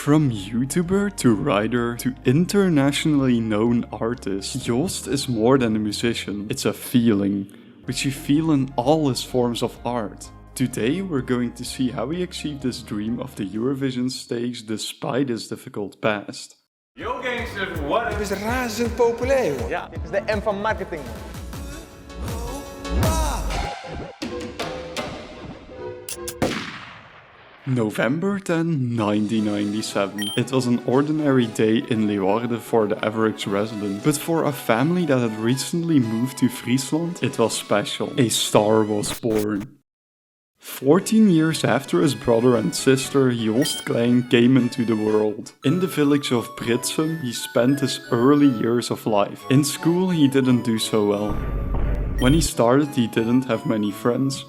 From YouTuber to writer to internationally known artist, Joost is more than a musician. It's a feeling, which you feel in all his forms of art. Today we're going to see how he achieved his dream of the Eurovision stage despite his difficult past. Yo gangsters, what Het is razend populair, hoor. Ja, dit is de M van marketing. November 10, 1997. It was an ordinary day in Leeuwarden for the average resident, but for a family that had recently moved to Friesland, it was special. A star was born. 14 years after his brother and sister, Joost Klein came into the world. In the village of Friesenjung, he spent his early years of life. In school, he didn't do so well. When he started, he didn't have many friends,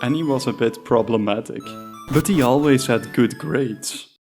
and he was a bit problematic. But he always had good grades.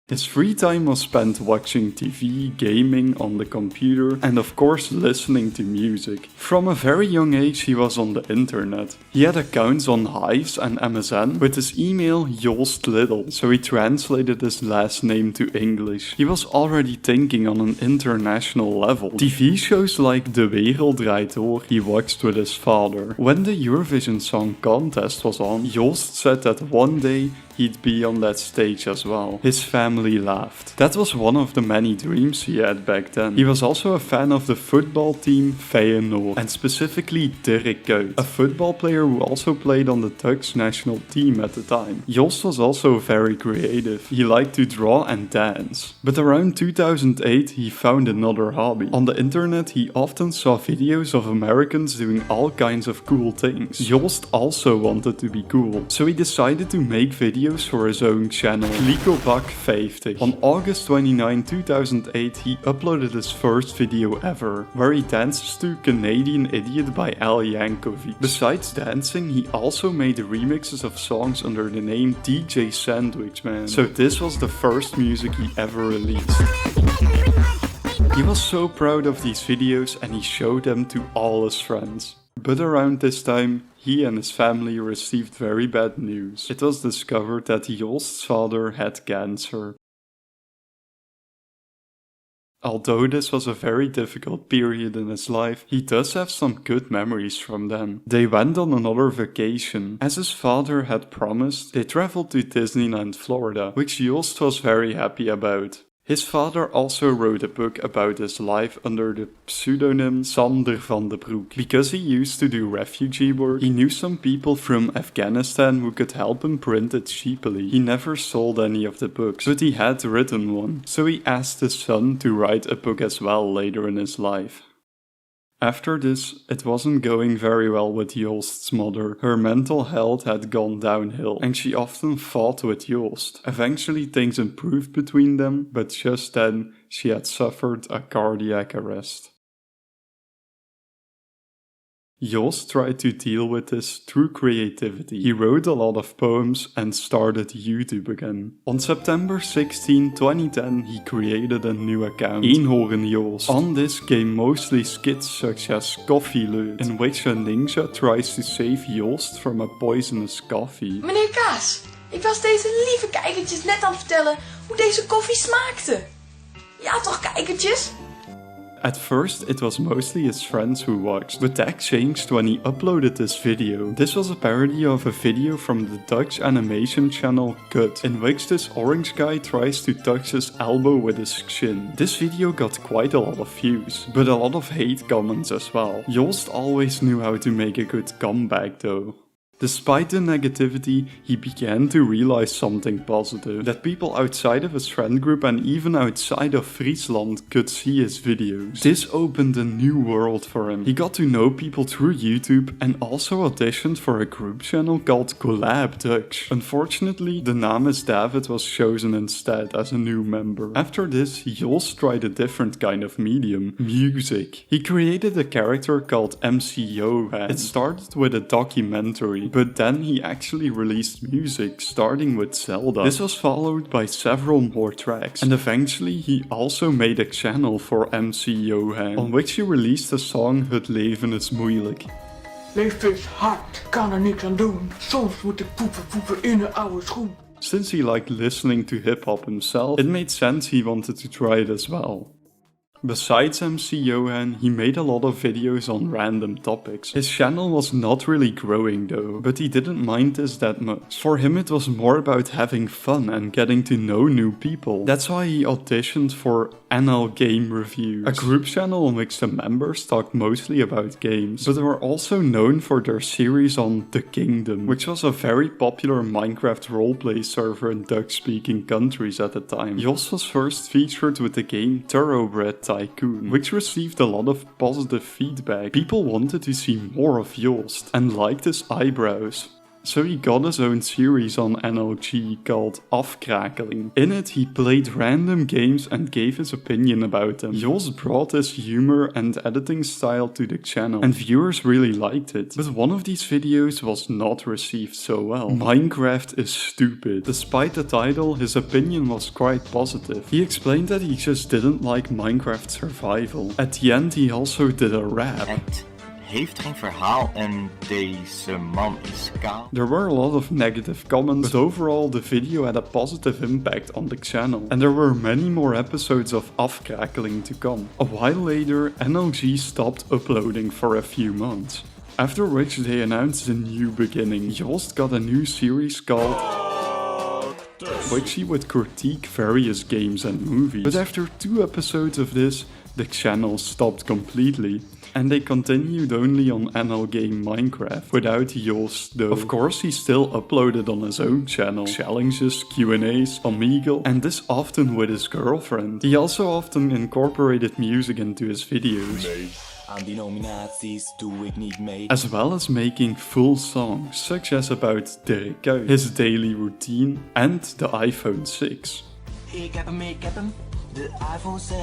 His free time was spent watching TV, gaming on the computer, and of course listening to music. From a very young age he was on the internet. He had accounts on Hives and MSN with his email Joost Little, so he translated his last name to English. He was already thinking on an international level. TV shows like De Wereld Draait Door he watched with his father. When the Eurovision Song Contest was on, Joost said that one day he'd be on that stage as well. His family laughed. That was one of the many dreams he had back then. He was also a fan of the football team Feyenoord, and specifically Dirk Kuyt, a football player who also played on the Dutch national team at the time. Joost was also very creative. He liked to draw and dance. But around 2008 he found another hobby. On the internet he often saw videos of Americans doing all kinds of cool things. Joost also wanted to be cool, so he decided to make videos for his own channel, Likobak 50. On August 29, 2008 he uploaded his first video ever, where he dances to Canadian Idiot by Al Yankovic. Besides dancing, he also made remixes of songs under the name DJ Sandwich Man, so this was the first music he ever released. He was so proud of these videos and he showed them to all his friends. But around this time, he and his family received very bad news. It was discovered that Joost's father had cancer. Although this was a very difficult period in his life, he does have some good memories from then. They went on another vacation. As his father had promised, they traveled to Disneyland, Florida, which Joost was very happy about. His father also wrote a book about his life under the pseudonym Sander van den Broek. Because he used to do refugee work, he knew some people from Afghanistan who could help him print it cheaply. He never sold any of the books, but he had written one, so he asked his son to write a book as well later in his life. After this, it wasn't going very well with Joost's mother. Her mental health had gone downhill, and she often fought with Joost. Eventually things improved between them, but just then she had suffered a cardiac arrest. Joost tried to deal with this through creativity. He wrote a lot of poems and started YouTube again. On September 16, 2010 he created a new account, EenhoornJoost. On this came mostly skits such as Coffee Leut, in which a ninja tries to save Joost from a poisonous coffee. Meneer Kaas, ik was deze lieve kijkertjes net aan het vertellen hoe deze koffie smaakte. Ja toch kijkertjes? At first, it was mostly his friends who watched, but that changed when he uploaded this video. This was a parody of a video from the Dutch animation channel Cut, in which this orange guy tries to touch his elbow with his chin. This video got quite a lot of views, but a lot of hate comments as well. Joost always knew how to make a good comeback though. Despite the negativity, he began to realize something positive, that people outside of his friend group and even outside of Friesland could see his videos. This opened a new world for him. He got to know people through YouTube and also auditioned for a group channel called Collab Dutch. Unfortunately, the Naam David was chosen instead as a new member. After this, Joost tried a different kind of medium, music. He created a character called MC Johan. It started with a documentary, but then he actually released music, starting with Zelda. This was followed by several more tracks, and eventually he also made a channel for MC Johan, on which he released the song Het leven is moeilijk. Leven is hard, kan er niks aan doen. Soms moet ik poepen in een oude schoen. Since he liked listening to hip-hop himself, it made sense he wanted to try it as well. Besides MC Johan, he made a lot of videos on random topics. His channel was not really growing though, but he didn't mind this that much. For him it was more about having fun and getting to know new people. That's why he auditioned for NLGameReviews, a group channel in which the members talked mostly about games, but they were also known for their series on The Kingdom, which was a very popular Minecraft roleplay server in Dutch-speaking countries at the time. Joost was first featured with the game Thoroughbred Tycoon, which received a lot of positive feedback. People wanted to see more of Joost and liked his eyebrows. So he got his own series on NLG called Afkrakeling. In it he played random games and gave his opinion about them. Joost brought his humor and editing style to the channel and viewers really liked it. But one of these videos was not received so well. Minecraft is stupid. Despite the title, his opinion was quite positive. He explained that he just didn't like Minecraft survival. At the end he also did a rap. Heeft geen verhaal en deze man is kaal. There were a lot of negative comments, but overall the video had a positive impact on the channel. And there were many more episodes of Afkrakeling to come. A while later, NLG stopped uploading for a few months. After which they announced a new beginning. Joost got a new series called which he would critique various games and movies. But after 2 episodes of this, the channel stopped completely. And they continued only on NLGame Minecraft, without Joost though. Of course he still uploaded on his own channel, challenges, Q&As, Omegle, and this often with his girlfriend. He also often incorporated music into his videos. Aan die nominaties doe ik niet mee. As well as making full songs, such as about Dirk Kuyt, his daily routine, and the iPhone 6. Ik heb hem, de iPhone 6.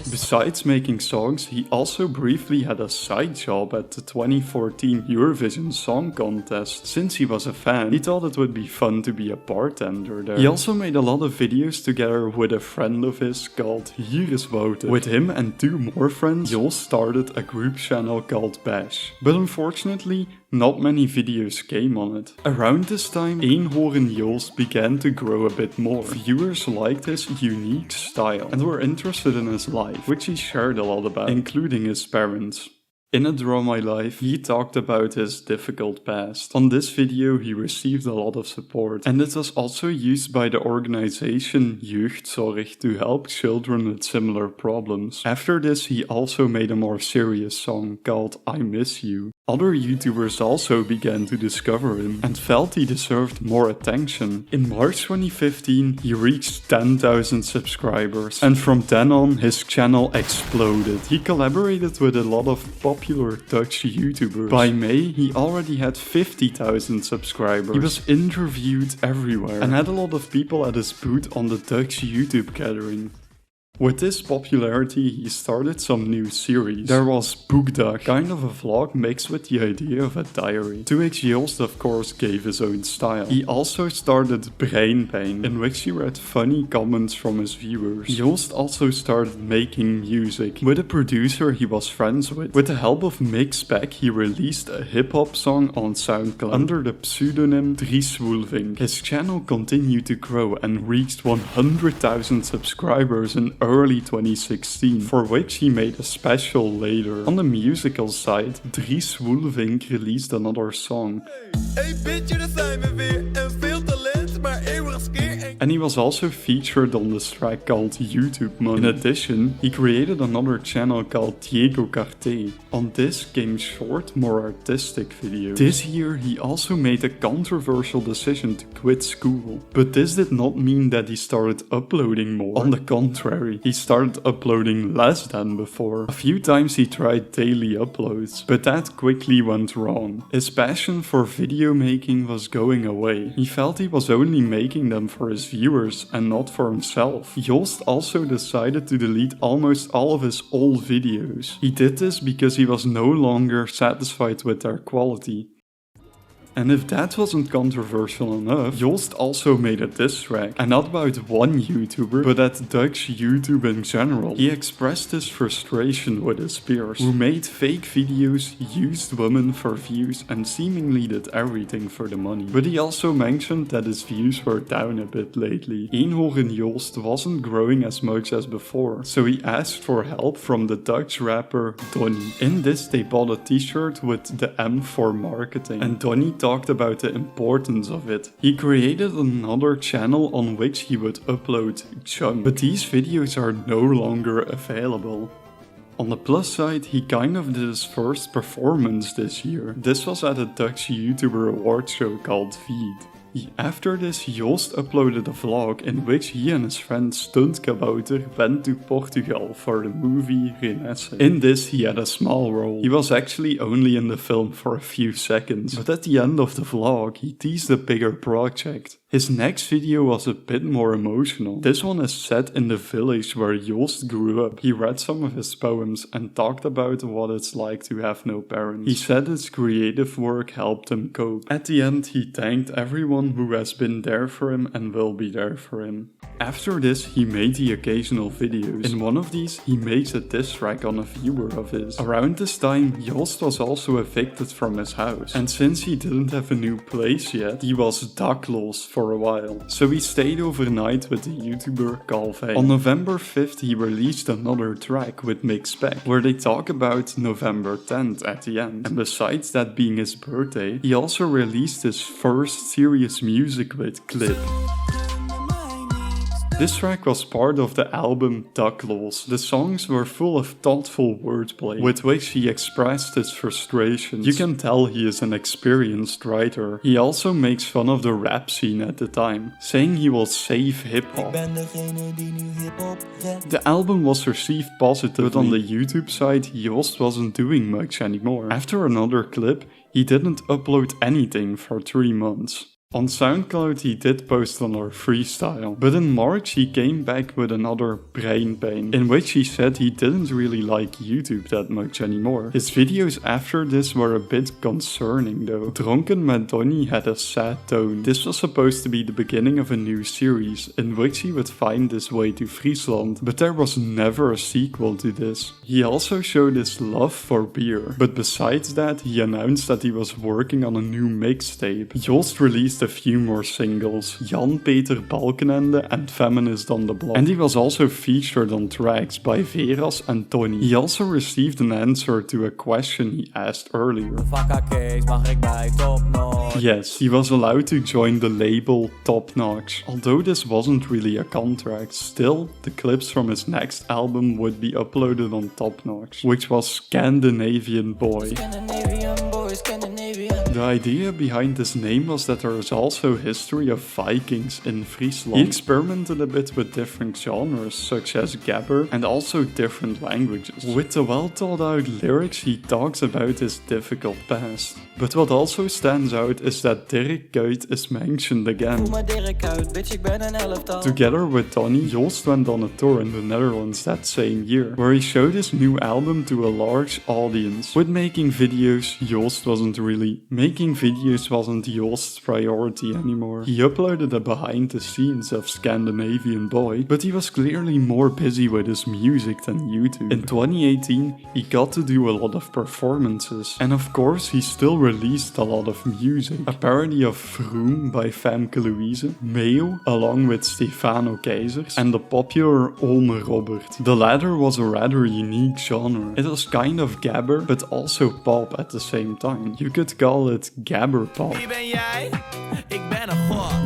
Besides making songs, he also briefly had a side job at the 2014 Eurovision Song Contest. Since he was a fan, he thought it would be fun to be a bartender there. He also made a lot of videos together with a friend of his called Hieriswouter. With him and 2 more friends, Joost started a group channel called Bash. But unfortunately, not many videos came on it. Around this time, EenhoornJoost began to grow a bit more. Viewers liked his unique style and were interested in his life, which he shared a lot about, including his parents. In A Draw My Life, he talked about his difficult past. On this video he received a lot of support, and it was also used by the organization Jeugdzorg to help children with similar problems. After this he also made a more serious song called I Miss You. Other YouTubers also began to discover him and felt he deserved more attention. In March 2015 he reached 10,000 subscribers, and from then on his channel exploded. He collaborated with a lot of popular Dutch YouTubers. By May he already had 50,000 subscribers. He was interviewed everywhere and had a lot of people at his booth on the Dutch YouTube gathering. With this popularity, he started some new series. There was Boekdag, kind of a vlog mixed with the idea of a diary, to which Joost of course gave his own style. He also started Breinpein, in which he read funny comments from his viewers. Joost also started making music with a producer he was friends with. With the help of Mixpack, he released a hip-hop song on SoundCloud under the pseudonym Dries Zwoelvink. His channel continued to grow and reached 100,000 subscribers in early 2016, for which he made a special later. On the musical side, Dries Zwoelvink released another song. And he was also featured on this track called YouTube Money. In addition, he created another channel called Diego Carté. On this came short, more artistic videos. This year he also made a controversial decision to quit school. But this did not mean that he started uploading more. On the contrary, he started uploading less than before. A few times he tried daily uploads, but that quickly went wrong. His passion for video making was going away. He felt he was only making them for his viewers and not for himself. Joost also decided to delete almost all of his old videos. He did this because he was no longer satisfied with their quality. And if that wasn't controversial enough, Joost also made a diss track, and not about one YouTuber, but at Dutch YouTube in general. He expressed his frustration with his peers, who made fake videos, used women for views, and seemingly did everything for the money. But he also mentioned that his views were down a bit lately. EenhoornJoost wasn't growing as much as before, so he asked for help from the Dutch rapper Donny. In this, they bought a t-shirt with the M for marketing, and Donny talked about the importance of it. He created another channel on which he would upload junk, but these videos are no longer available. On the plus side, he kind of did his first performance this year. This was at a Dutch YouTuber award show called Feed. After this, Joost uploaded a vlog in which he and his friend Stuntkabouter went to Portugal for the movie Renesse. In this, he had a small role. He was actually only in the film for a few seconds, but at the end of the vlog, he teased a bigger project. His next video was a bit more emotional. This one is set in the village where Joost grew up. He read some of his poems and talked about what it's like to have no parents. He said his creative work helped him cope. At the end, he thanked everyone who has been there for him and will be there for him. After this, he made the occasional videos. In one of these, he makes a diss track on a viewer of his. Around this time, Joost was also evicted from his house. And since he didn't have a new place yet, he was Dakloos for a while. So he stayed overnight with the YouTuber Calvin. On November 5th, he released another track with Mix Spec, where they talk about November 10th at the end. And besides that being his birthday, he also released his first serious music with Clip. This track was part of the album Dakloos. The songs were full of thoughtful wordplay, with which he expressed his frustrations. You can tell he is an experienced writer. He also makes fun of the rap scene at the time, saying he will save hip-hop. The album was received positively, but on the YouTube side, Joost wasn't doing much anymore. After another clip, he didn't upload anything for 3 months. On SoundCloud he did post another freestyle, but in March he came back with another Breinpein, in which he said he didn't really like YouTube that much anymore. His videos after this were a bit concerning though. Dronken met Donny had a sad tone. This was supposed to be the beginning of a new series, in which he would find his way to Fryslân, but there was never a sequel to this. He also showed his love for beer, but besides that he announced that he was working on a new mixtape. Joost released a few more singles, Jan Peter Balkenende and Feminist on the Block. And he was also featured on tracks by Veras and Tony. He also received an answer to a question he asked earlier. Yes, he was allowed to join the label Top Notch. Although this wasn't really a contract, still, the clips from his next album would be uploaded on Top Notch, which was Scandinavian Boy. The idea behind this name was that there is also a history of Vikings in Friesland. He experimented a bit with different genres such as gabber and also different languages. With the well thought out lyrics he talks about his difficult past. But what also stands out is that Dirk Kuyt is mentioned again. Together with Donny, Joost went on a tour in the Netherlands that same year, where he showed his new album to a large audience. With making videos, Joost wasn't Joost's priority anymore. He uploaded a behind the scenes of Scandinavian Boy, but he was clearly more busy with his music than YouTube. In 2018, he got to do a lot of performances, and of course he still released a lot of music. A parody of Vroom by Femke Louise, Meeuw along with Stefano Keizers, and the popular Ome Robert. The latter was a rather unique genre. It was kind of gabber, but also pop at the same time. You could call it gabber pop.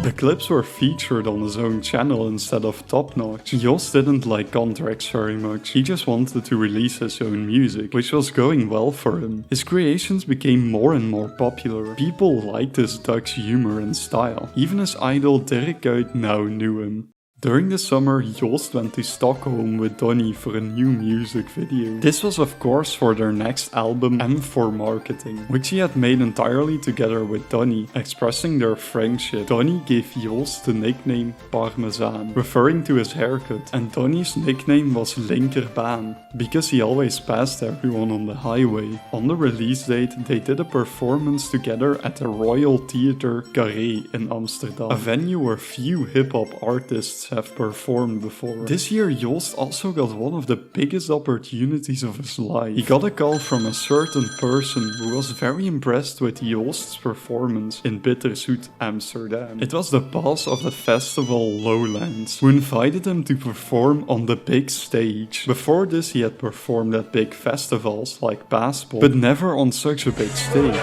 The clips were featured on his own channel instead of Top Notch. Joost didn't like contracts very much. He just wanted to release his own music, which was going well for him. His creations became more and more popular. People liked his Dutch humor and style. Even his idol Dirk Kuyt now knew him. During the summer, Joost went to Stockholm with Donny for a new music video. This was of course for their next album and for marketing, which he had made entirely together with Donny, expressing their friendship. Donny gave Joost the nickname Parmesan, referring to his haircut, and Donny's nickname was Linkerbaan, because he always passed everyone on the highway. On the release date, they did a performance together at the Royal Theatre Carré in Amsterdam, a venue where few hip-hop artists have performed before. This year Joost also got one of the biggest opportunities of his life. He got a call from a certain person who was very impressed with Joost's performance in Bitterzoet, Amsterdam. It was the boss of the festival Lowlands, who invited him to perform on the big stage. Before this he had performed at big festivals like Paaspop, but never on such a big stage.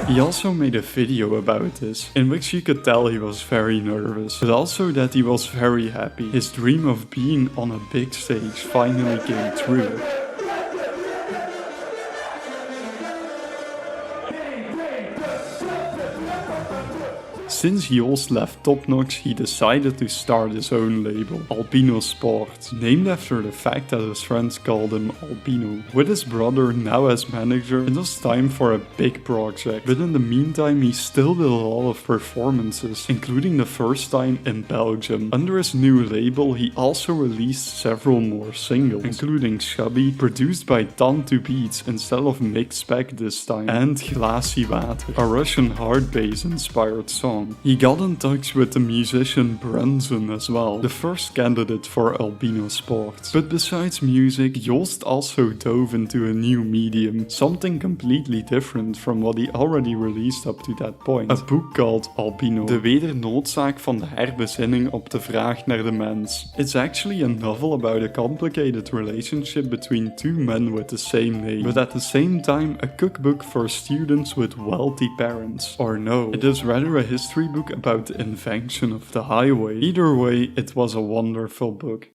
He also made a video about this, in which you could tell he was very nervous, but also that he was very happy. His dream of being on a big stage finally came true. Since Joost left Top Notch, he decided to start his own label, Albino Sports, named after the fact that his friends called him Albino. With his brother now as manager, it was time for a big project, but in the meantime he still did a lot of performances, including the first time in Belgium. Under his new label he also released several more singles, including Chubby, produced by Tantu Beats instead of Mixpack this time, and Hieriswouter, a Russian hard bass inspired song. He got in touch with the musician Brunson as well, the first candidate for Albino Sports. But besides music, Joost also dove into a new medium, something completely different from what he already released up to that point. A book called Albino, de wedernoodzaak van de herbezinning op de vraag naar de mens. It's actually a novel about a complicated relationship between two men with the same name, but at the same time a cookbook for students with wealthy parents. Or no, it is rather a history book about the invention of the highway. Either way, it was a wonderful book.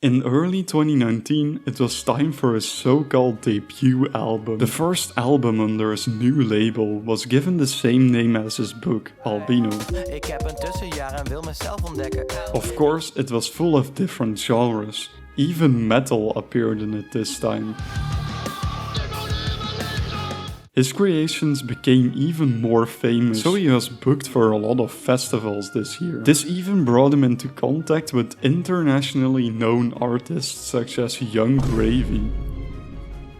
In early 2019, it was time for his so-called debut album. The first album under his new label was given the same name as his book, Albino. Ik heb een tussenjaar en wil mezelf ontdekken. Of course, it was full of different genres. Even metal appeared in it this time. His creations became even more famous, so he was booked for a lot of festivals this year. This even brought him into contact with internationally known artists such as Young Gravy.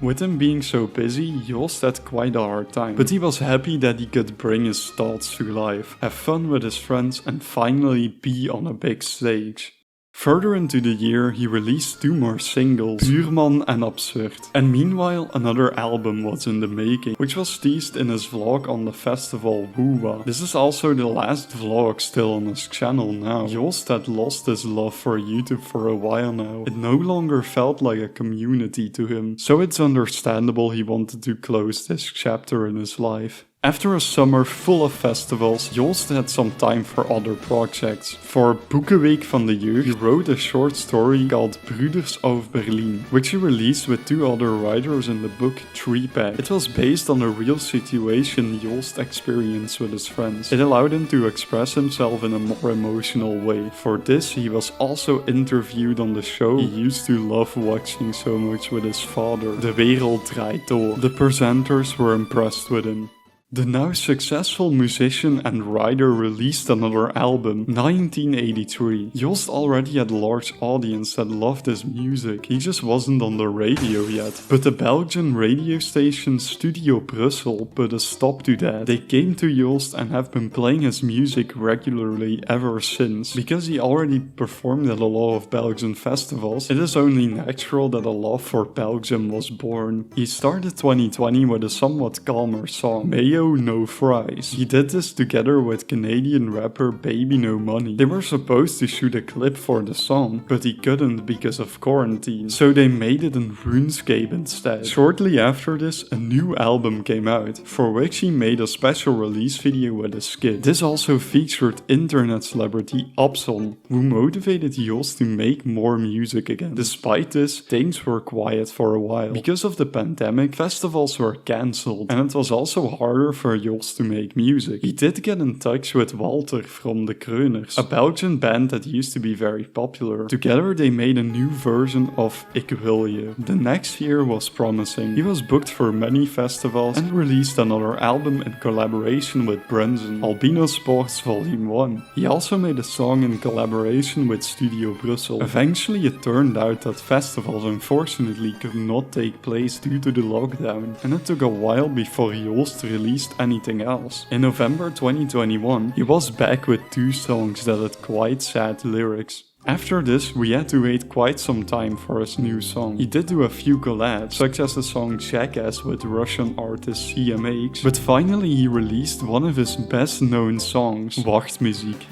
With him being so busy, Joost had quite a hard time, but he was happy that he could bring his thoughts to life, have fun with his friends and finally be on a big stage. Further into the year, he released 2 more singles, Buurman and Absurd. And meanwhile, another album was in the making, which was teased in his vlog on the festival Woowa. This is also the last vlog still on his channel now. Joost had lost his love for YouTube for a while now. It no longer felt like a community to him, so it's understandable he wanted to close this chapter in his life. After a summer full of festivals, Joost had some time for other projects. For Boekenweek van de Jeugd, he wrote a short story called Broeders of Berlin, which he released with 2 other writers in the book 3-Pack. It was based on a real situation Joost experienced with his friends. It allowed him to express himself in a more emotional way. For this, he was also interviewed on the show he used to love watching so much with his father, De Wereld Draait Door. The presenters were impressed with him. The now successful musician and writer released another album, 1983. Joost already had a large audience that loved his music, he just wasn't on the radio yet. But the Belgian radio station Studio Brussel put a stop to that. They came to Joost and have been playing his music regularly ever since. Because he already performed at a lot of Belgian festivals, it is only natural that a love for Belgium was born. He started 2020 with a somewhat calmer song, Mayo No Fries. He did this together with Canadian rapper Baby No Money. They were supposed to shoot a clip for the song, but he couldn't because of quarantine, so they made it in RuneScape instead. Shortly after this, a new album came out, for which he made a special release video with a skit. This also featured internet celebrity Abson, who motivated Joost to make more music again. Despite this, things were quiet for a while. Because of the pandemic, festivals were cancelled, and it was also harder for Joost to make music. He did get in touch with Walter from the Kreuners, a Belgian band that used to be very popular. Together they made a new version of Ik Wil Je. The next year was promising. He was booked for many festivals and released another album in collaboration with Brunson, Albino Sports Volume 1. He also made a song in collaboration with Studio Brussel. Eventually it turned out that festivals unfortunately could not take place due to the lockdown, and it took a while before Joost released anything else. In November 2021, he was back with 2 songs that had quite sad lyrics. After this, we had to wait quite some time for his new song. He did do a few collabs, such as the song Jackass with Russian artist CMH, but finally he released one of his best known songs, Wachtmuziek.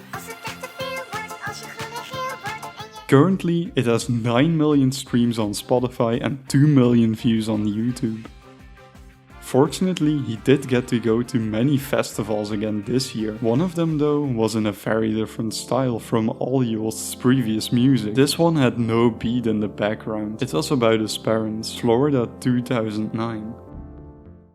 Currently, it has 9 million streams on Spotify and 2 million views on YouTube. Fortunately, he did get to go to many festivals again this year. One of them though was in a very different style from all Joost's previous music. This one had no beat in the background. It was about his parents, Florida 2009.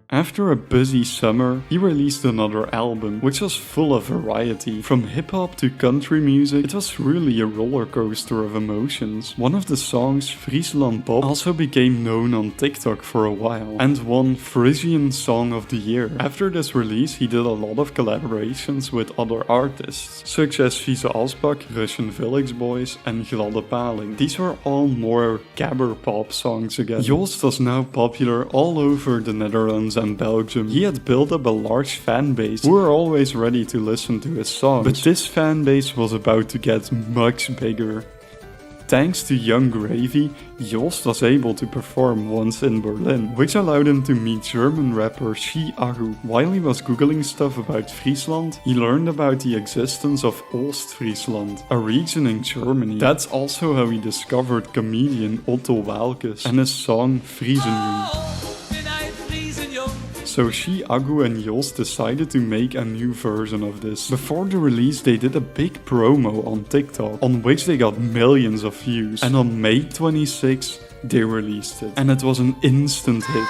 After a busy summer, he released another album, which was full of variety. From hip-hop to country music, it was really a roller coaster of emotions. One of the songs, Fryslân also became known on TikTok for a while, and won Frisian Song of the Year. After this release, he did a lot of collaborations with other artists, such as Vieze Asbak, Russian Village Boys, and Gladde Paling. These were all more gabber pop songs again. Joost was now popular all over the Netherlands and Belgium. He had built up a large fan base who were always ready to listen to his songs, but this fan base was about to get much bigger. Thanks to Young Gravy, Joost was able to perform once in Berlin, which allowed him to meet German rapper She Agu. While he was googling stuff about Friesland, he learned about the existence of Ostfriesland, a region in Germany. That's also how he discovered comedian Otto Waalkes and his song Friesenjung. So She Agu and Joost decided to make a new version of this. Before the release they did a big promo on TikTok, on which they got millions of views. And on May 26, they released it. And it was an instant hit.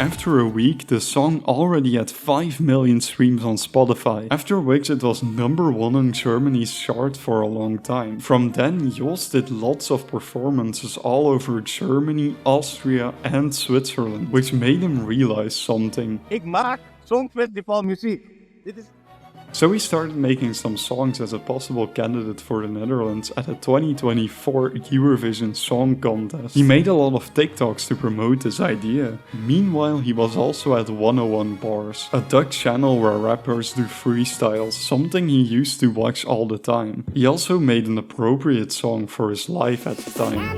After a week, the song already had 5 million streams on Spotify, after which it was #1 on Germany's chart for a long time. From then, Joost did lots of performances all over Germany, Austria and Switzerland, which made him realize something. Ik maak Songfestival muziek. Dit is... So he started making some songs as a possible candidate for the Netherlands at the 2024 Eurovision Song Contest. He made a lot of TikToks to promote this idea. Meanwhile, he was also at 101 Bars, a Dutch channel where rappers do freestyles, something he used to watch all the time. He also made an appropriate song for his life at the time.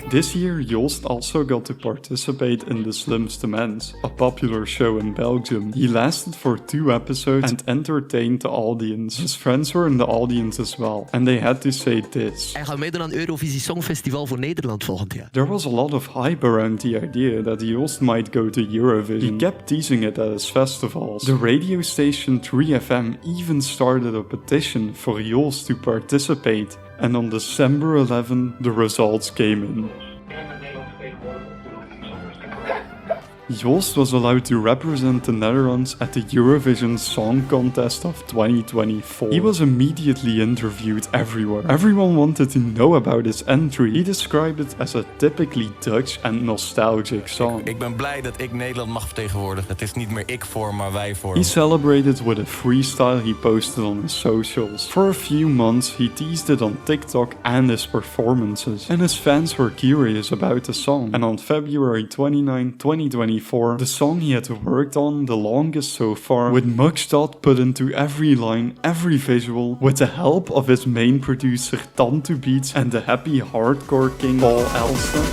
This year, Joost also got to participate in the Slimste Mens, a popular show in Belgium. He lasted for 2 episodes and entertained the audience. His friends were in the audience as well, and they had to say this. Hij gaat meedoen aan het Eurovisie Songfestival voor Nederland volgend jaar. There was a lot of hype around the idea that Joost might go to Eurovision. He kept teasing it at his festivals. The radio station 3FM even started a petition for Joost to participate. And on December 11, the results came in. Joost was allowed to represent the Netherlands at the Eurovision Song Contest of 2024. He was immediately interviewed everywhere. Everyone wanted to know about his entry. He described it as a typically Dutch and nostalgic song. Ik ben blij dat ik Nederland mag vertegenwoordigen. Het is niet meer ik voor, maar wij voor. He celebrated with a freestyle he posted on his socials. For a few months, he teased it on TikTok and his performances. And his fans were curious about the song. And on February 29, 2024, the song he had worked on the longest so far, with much thought put into every line, every visual, with the help of his main producer Tantu Beats and the happy hardcore king Paul Elston.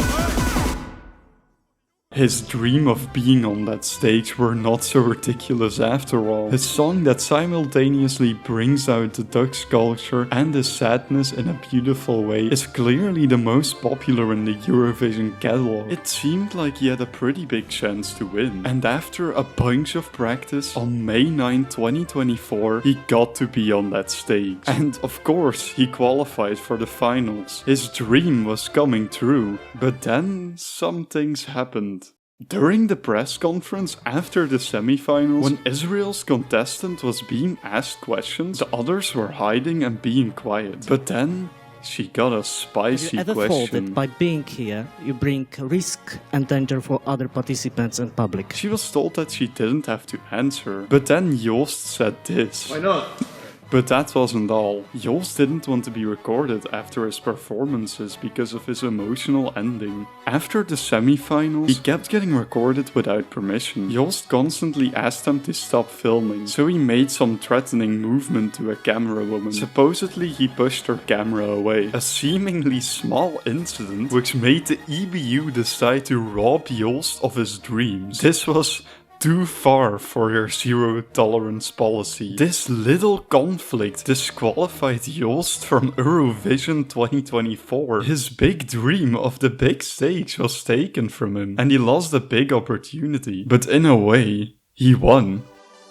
His dream of being on that stage were not so ridiculous after all. His song that simultaneously brings out the Dutch culture and his sadness in a beautiful way is clearly the most popular in the Eurovision catalog. It seemed like he had a pretty big chance to win. And after a bunch of practice, on May 9, 2024, he got to be on that stage. And of course, he qualified for the finals. His dream was coming true. But then some things happened. During the press conference after the semifinals, when Israel's contestant was being asked questions, the others were hiding and being quiet. But then she got a spicy Have you ever thought that by being here, you bring risk and danger for other participants and public? She was told that she didn't have to answer. But then Joost said this. Why not? But that wasn't all. Joost didn't want to be recorded after his performances because of his emotional ending. After the semi-finals, he kept getting recorded without permission. Joost constantly asked him to stop filming, so he made some threatening movement to a camera woman. Supposedly he pushed her camera away. A seemingly small incident which made the EBU decide to rob Joost of his dreams. This was too far for your zero tolerance policy. This little conflict disqualified Joost from Eurovision 2024. His big dream of the big stage was taken from him, and he lost a big opportunity. But in a way, he won.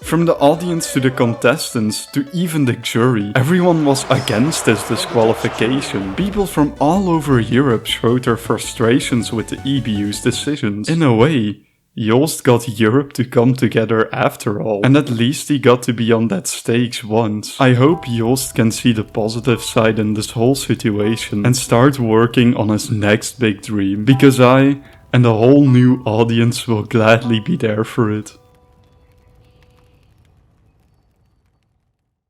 From the audience to the contestants to even the jury, everyone was against this disqualification. People from all over Europe showed their frustrations with the EBU's decisions. In a way, Joost got Europe to come together after all, and at least he got to be on that stage once. I hope Joost can see the positive side in this whole situation and start working on his next big dream, because I and a whole new audience will gladly be there for it.